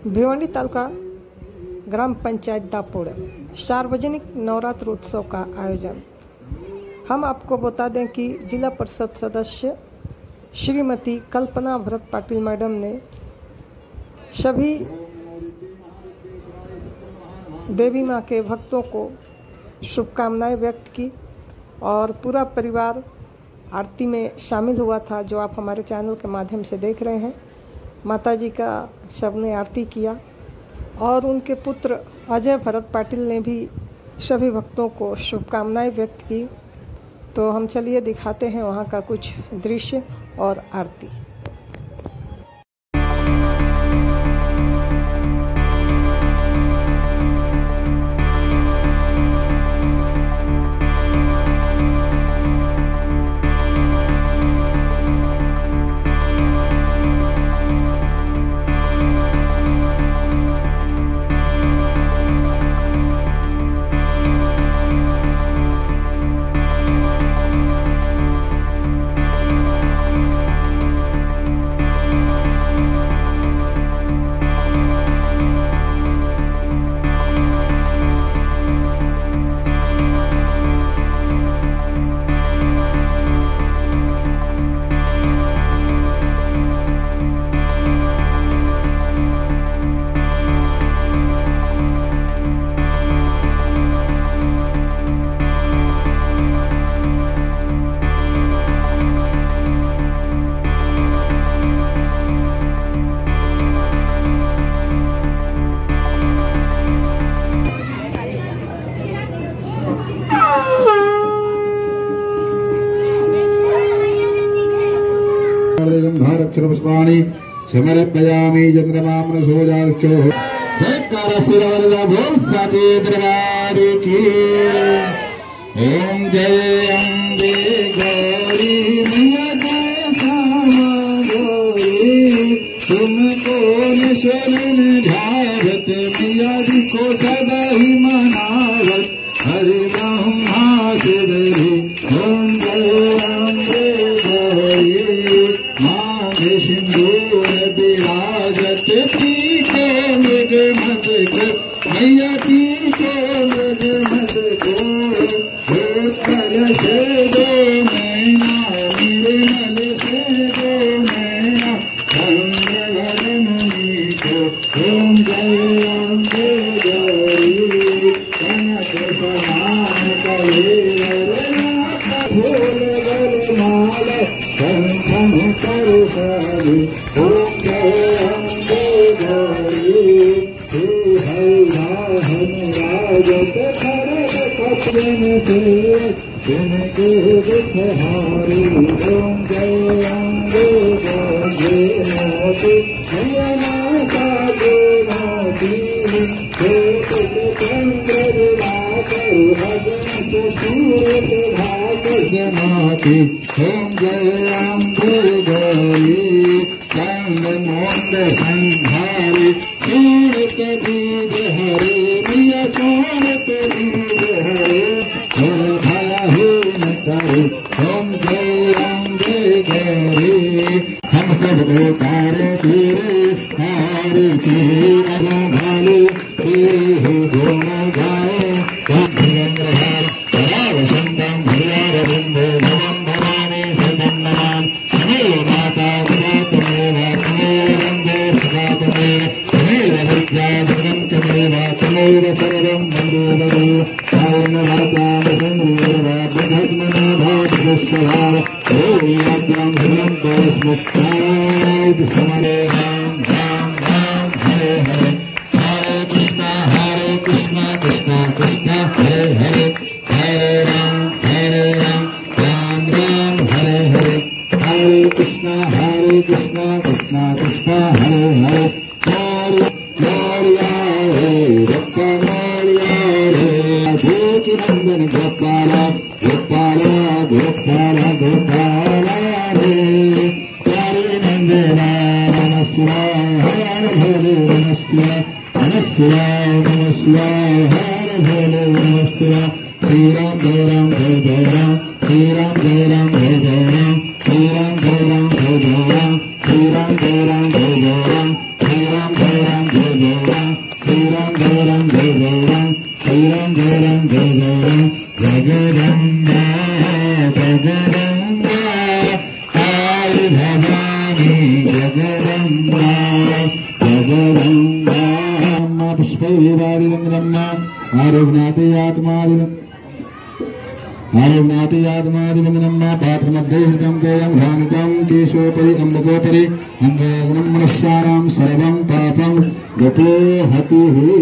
भिवंडी तालुका ग्राम पंचायत दापोड़ सार्वजनिक नवरात्र उत्सव का आयोजन। हम आपको बता दें कि जिला परिषद सदस्य श्रीमती कल्पना भरत पाटिल मैडम ने सभी देवी माँ के भक्तों को शुभकामनाएं व्यक्त की और पूरा परिवार आरती में शामिल हुआ था, जो आप हमारे चैनल के माध्यम से देख रहे हैं। माताजी का सबने आरती किया और उनके पुत्र अजय भरत पाटिल ने भी सभी भक्तों को शुभकामनाएं व्यक्त की। तो हम चलिए दिखाते हैं वहाँ का कुछ दृश्य और आरती। पुष्पाणि समर्पयामि चंद्रमामनसोजाक्षो बोल साचे दरबार की। ओम जय अम्बे गौरी मैया जय श्यामा गौरी, तुमको शरण ध्यावत मैया जी को सदा ही मनावत हरि ब्रह्मा शिवरी। ओम जय अम्बे गौरी सिंदूर विराजत पीके मृग मत को मैया पीके मृग मत को उत्तर से दो मैना निर्मल से दो मैना चंद्रधर मुनि को। ओम जय अम्बे गौरी कनक समान करे फूल माल कंकण करो सारी। ओम जय अम्बे गौरी हे हरिवाहन राजत खरग कपन से जिनके दुख हारी। ओम जय अम्बे गौरी मोती नयना जो मोती चंद्र करू भजन सूर्य भाग जमाती। ओम जय अम्बे गौरी चंद मोंद संहारी सोन के बीज हरे मिया सोन के बीज हरे और भला ही न करे। ओम जय अम्बे गौरी हम सब तारे तेरे हारे तेरे भाले तेरे ही गुण गाए। वसंतम हरियार बंधे भवम भवानी सदन नमान तमेव माता सदा तमेव तमेव रंगे सदा तमेव तमेव विद्या जगम तमेव तमेव सर्वं वन्दे वदे सायन भरता वसंद्रियर्वा बृहद्मनाभात दुष्यभाव ओयाद्यां हृदयं परस्मत्तायद समरे राम राम राम हरे हरे हरे कृष्णा कृष्णा कृष्णा हरे हरे हरे राम राम राम हरे हरे हरे कृष्णा कृष्णा कृष्णा हरे हरे मोरिया रे रप्पा मोरिया रे भूति नंदन गोपाला गोपाला गोपाला गोपाला रे प्यारे नंदना नमस्कार हर भोले नमस्कार नमस्कार नमस्कार हर भोले नमस्कार। श्री राम जय राम जय जय राम श्री राम जय राम जय जय राम श्री राम जय राम जय जय राम श्री राम जय राम जय जय राम श्री राम जय राम जय Gauram, Sriram Gauram Jai Gauram, Sriram Gauram Jai Gauram, Jagadamba, Jagadamba, Kali Bhavani, Jagadamba, Jagadamba, Amma Pushpavidadidam Brahma, Arugnati Atmadidam, Arugnati Atmadidam Brahma, Patramaddehitam Gayam Bhanikam, Keshopari Ambagopari, Angaganam Manasyaram, Sarvam Papam, Gato Hatihi,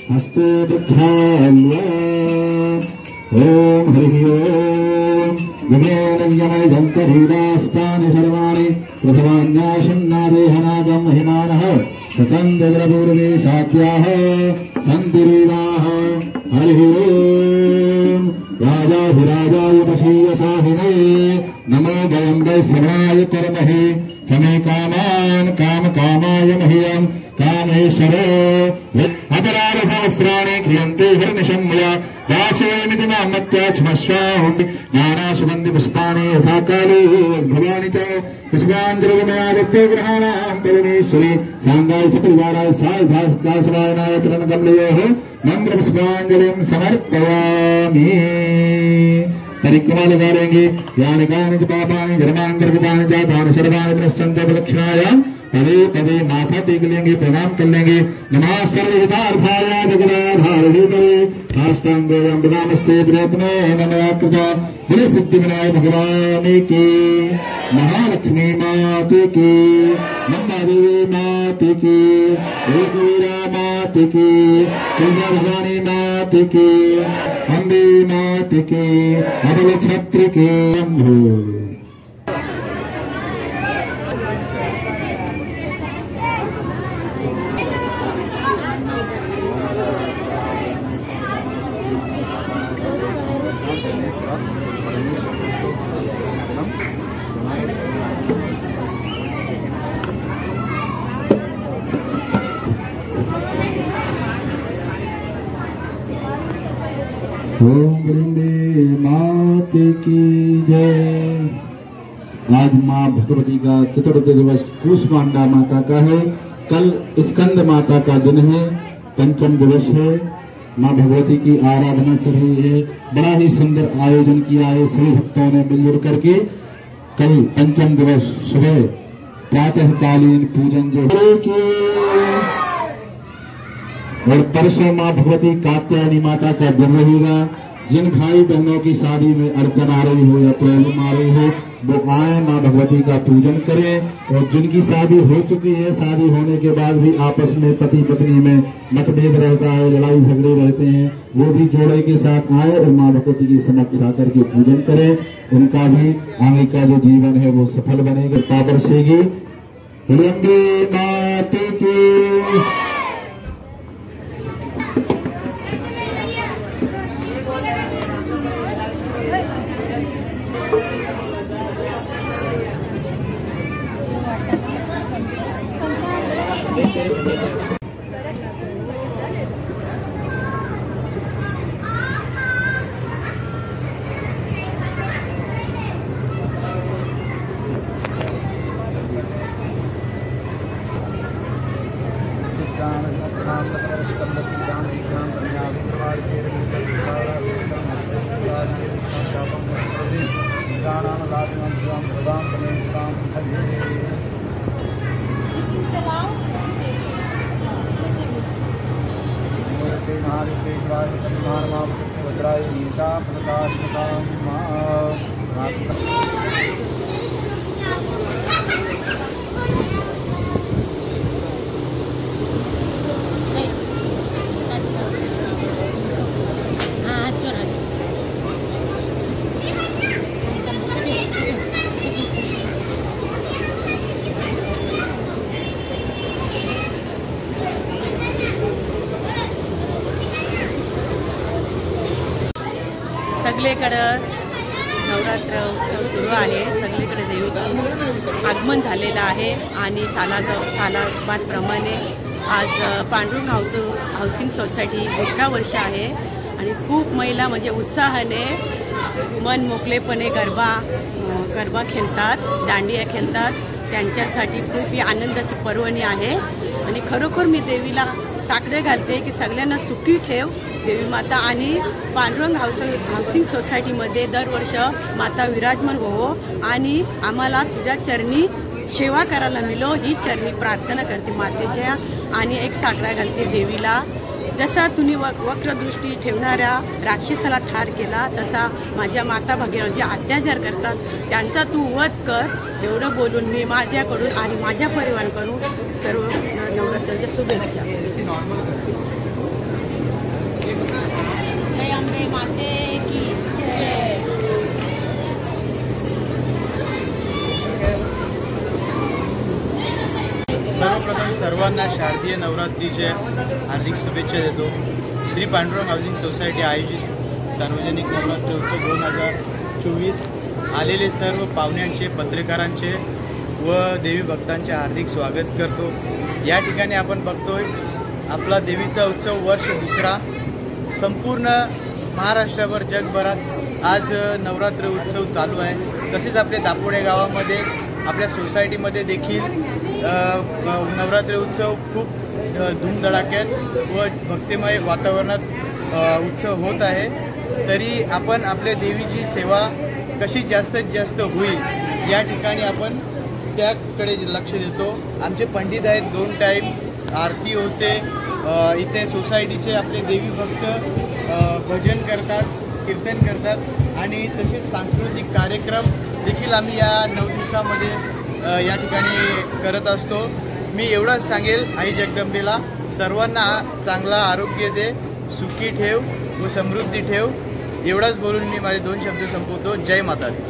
Haste Prathalya, Om Hari Om, Gavyanam Yamai Jantarhidastani Sarvani, Prathavanyasham Nadehanagam Himanaha, Satandagrabhurve Satyaha, Santirivaha, Hari Om, Raja Viraja Yupashiya Sahine, Namo Gayam Vaisravaya Karmahi, Same Kaman Kam Kamaya Mahiyam, Kameshwaro, Aparara Sahasrani Kriyante Harnisham Maya, Dasayamiti Mamatya Chmashvahuti, Nana Subandhi Puspani Thakali, Bhavanita, Pushpanjali Aditya Grahanam Parameshwari, Sangai Saparivara Sai Dasavana Yatran Kamliyoho, Mandra Pushpanjalim Samarpayami. परिक्रमा लगा लेंगे यानी गानि पापानि धर्मांतर विदानि जातानि सर्वाणि प्रसन्ते प्रदक्षिणायां पदे पदे माथा टेक लेंगे प्रणाम कर लेंगे नमः सर्वविदार्थाय जगदाधारिणे करे साष्टांगोऽयं नमस्ते प्रयत्ने नमः दिल सिद्धि विनायक भगवान की महालक्ष्मी माता की नंदा देवी माता की एकवीरा माता की दुर्गा भवानी माता की अम्बे माता की अबल छत्र के शंभो ओम वृंदे माते की जय। आज माँ भगवती का चतुर्थ दिवस कूष्मांडा माता का है। कल स्कंद माता का दिन है, पंचम दिवस है। माँ भगवती की आराधना चल रही है। बड़ा ही सुंदर आयोजन किया है सभी भक्तों ने मिलजुल करके। कल पंचम दिवस सुबह प्रातःकालीन पूजन जो और परसों माँ भगवती कात्यायनी माता का दिन रहेगा। जिन भाई बहनों की शादी में अड़चन आ रही हो या प्रॉब्लम आ रही हो वो आए माँ भगवती का पूजन करें। और जिनकी शादी हो चुकी है, शादी होने के बाद भी आपस में पति पत्नी में मतभेद रहता है, लड़ाई झगड़े रहते हैं, वो भी जोड़े के साथ आए और माँ भगवती की समक्ष आकर के पूजन करें। उनका भी आगे का जो जीवन है वो सफल बनेगा। पावर सेगी माता की सगळीकडे नवरात्र उत्सव सुरू आहे। सगळीकडे देवीचं आगमन झालेलं आहे आणि सालाबादप्रमाणे आज पांडुरंग हाऊसिंग सोसायटी 11 वर्ष आहे आणि खूप महिला म्हणजे उत्साहाने मन मोकळेपणे गरबा खेळतात, दांडिया खेळतात त्यांच्यासाठी खूप ही आनंदाची पर्वणी आहे आणि खरोखर मी देवीला साकडे घालते की सगळ्यांना सुखी ठेव देवी माता आणि पांडुरंग हाऊसिंग सोसायटीमध्ये दरवर्ष माता विराजमान हो आणि आम्हाला तुझ्या चरणी सेवा करायला मिळो ही चरणी प्रार्थना करते मातेच्या आणि एक साकडा घालते देवीला। जसा तुम्ही वक्रदृष्टी ठेवणाऱ्या राक्षसाला ठार केला तसा माझ्या माता भगिनीवर जे अत्याचार करतात त्यांचा तू वध कर एवढं बोलून मी माझ्याकडून आणि माझ्या परिवाराकडून सर्व नवरात्राच्या शुभेच्छा। जय अंबे माते की जय। सर्वप्रथम सर्वांना शारदीय नवरात्रीच्या हार्दिक शुभेच्छा देतो। श्री पांडुरंग हाऊसिंग सोसायटी आयोजित सार्वजनिक नवरात्र उत्सव 2024 आलेले सर्व पाहुण्यांचे पत्रकारांचे व देवी भक्तांचे हार्दिक स्वागत करतो। या ठिकाणी आपण बघतोय आपला देवीचा उत्सव वर्ष दुसरा संपूर्ण महाराष्ट्रावर जगभरात आज नवरात्र उत्सव चालू आहे। तसेच आपल्या दापोडे गावामध्ये आपल्या सोसायटीमध्ये देखील नवरात्री उत्सव खूप धूमधडाक्यात व भक्तिमय वातावरणात उत्सव होत आहे। तरी आपण आपल्या देवीची सेवा कशी जास्तीत जास्त होईल या ठिकाणी आपण त्याकडे लक्ष देतो। आमचे पंडित आहेत, 2 टाईम आरती होते इथे सोसायटीचे आपले देवी भक्त भजन करतात, कीर्तन करतात आणि तसेच सांस्कृतिक कार्यक्रम देखील आम्ही या 9 दिवसामध्ये या ठिकाणी करत असतो। मी एवढंच सांगेल आई जगदंबेला सर्वांना चांगला आरोग्य दे, सुखी ठेव व समृद्धी ठेव एवढंच बोलून मी माझे 2 शब्द संपवतो। जय माता दी।